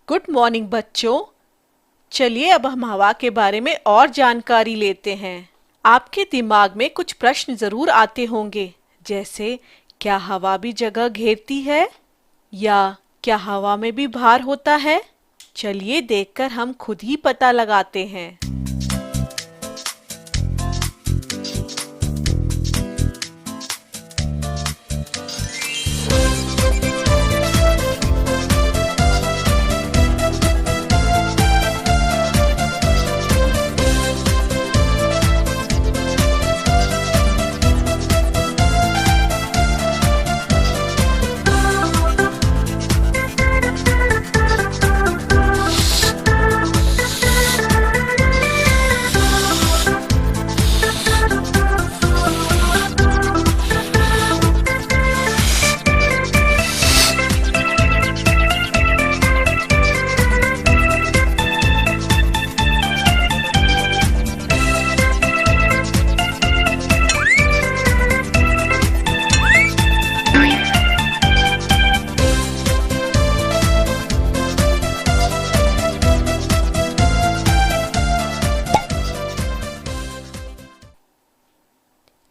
Good morning बच्चों। चलिए अब हम हवा के बारे में और जानकारी लेते हैं। आपके दिमाग में कुछ प्रश्न जरूर आते होंगे, जैसे क्या हवा भी जगह घेरती है या क्या हवा में भी भार होता है। चलिए देखकर हम खुद ही पता लगाते हैं।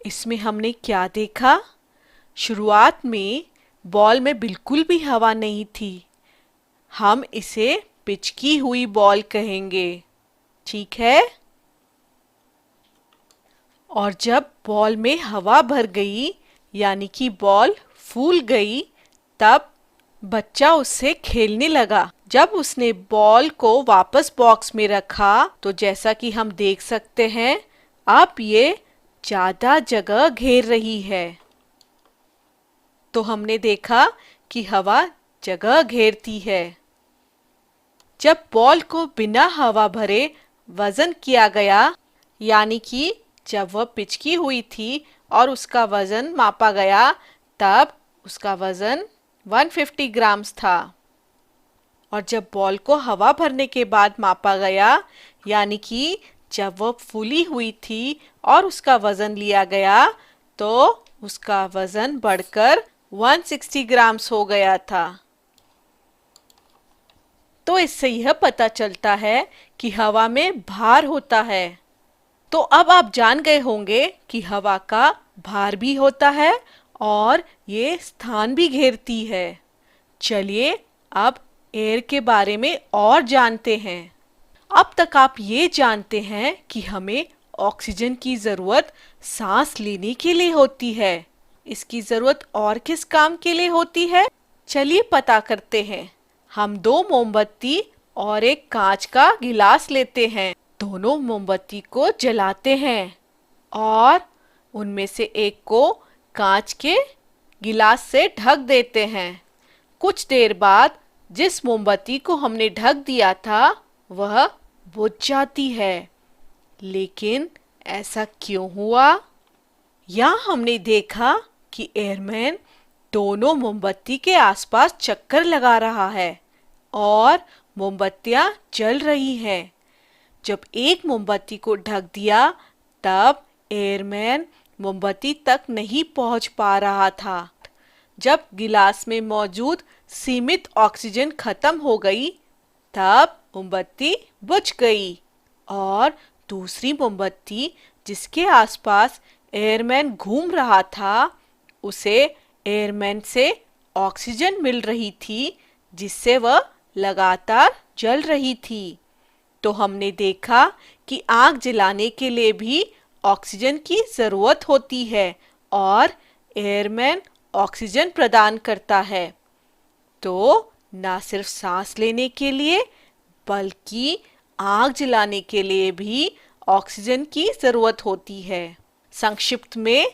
इसमें हमने क्या देखा? शुरुआत में बॉल में बिल्कुल भी हवा नहीं थी। हम इसे पिचकी हुई बॉल कहेंगे, ठीक है? और जब बॉल में हवा भर गई, यानी कि बॉल फूल गई, तब बच्चा उससे खेलने लगा। जब उसने बॉल को वापस बॉक्स में रखा, तो जैसा कि हम देख सकते हैं, अब ये ज्यादा जगह घेर रही है। तो हमने देखा कि हवा जगह घेरती है। जब बॉल को बिना हवा भरे वजन किया गया, यानी कि जब वह पिचकी हुई थी और उसका वजन मापा गया, तब उसका वजन 150 ग्राम्स था। और जब बॉल को हवा भरने के बाद मापा गया, यानी कि जब वह फूली हुई थी और उसका वजन लिया गया, तो उसका वजन बढ़कर 160 ग्राम्स हो गया था। तो इससे यह पता चलता है कि हवा में भार होता है। तो अब आप जान गए होंगे कि हवा का भार भी होता है और ये स्थान भी घेरती है। चलिए अब एयर के बारे में और जानते हैं। अब तक आप ये जानते हैं कि हमें ऑक्सीजन की जरूरत सांस लेने के लिए होती है। इसकी जरूरत और किस काम के लिए होती है? चलिए पता करते हैं। हम 2 मोमबत्ती और एक कांच का गिलास लेते हैं। दोनों मोमबत्ती को जलाते हैं और उनमें से एक को कांच के गिलास से ढक देते हैं। कुछ देर बाद जिस मोमबत्ती को हमने ढक दिया था, वह बुझ जाती है। लेकिन ऐसा क्यों हुआ? यहाँ हमने देखा कि एयरमैन दोनों मोमबत्ती के आसपास चक्कर लगा रहा है और मोमबत्तियां जल रही हैं। जब एक मोमबत्ती को ढक दिया, तब एयरमैन मोमबत्ती तक नहीं पहुंच पा रहा था। जब गिलास में मौजूद सीमित ऑक्सीजन खत्म हो गई, तब मोमबत्ती बुझ गई और दूसरी मोमबत्ती जिसके आसपास एयरमैन घूम रहा था, उसे एयरमैन से ऑक्सीजन मिल रही थी, जिससे वह लगातार जल रही थी। तो हमने देखा कि आग जलाने के लिए भी ऑक्सीजन की जरूरत होती है और एयरमैन ऑक्सीजन प्रदान करता है। तो ना सिर्फ सांस लेने के लिए, बल्कि आग जलाने के लिए भी ऑक्सीजन की जरूरत होती है। संक्षिप्त में,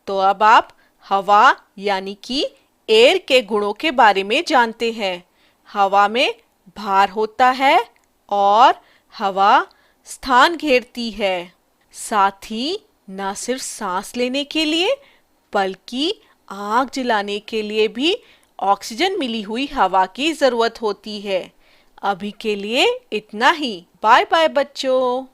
तो अब आप हवा यानी कि एयर के गुणों के बारे में जानते हैं। हवा में भार होता है और हवा स्थान घेरती है। साथ ही ना सिर्फ सांस लेने के लिए, बल्कि आग जलाने के लिए भी ऑक्सीजन मिली हुई हवा की जरूरत होती है। अभी के लिए इतना ही। बाय बाय बच्चों।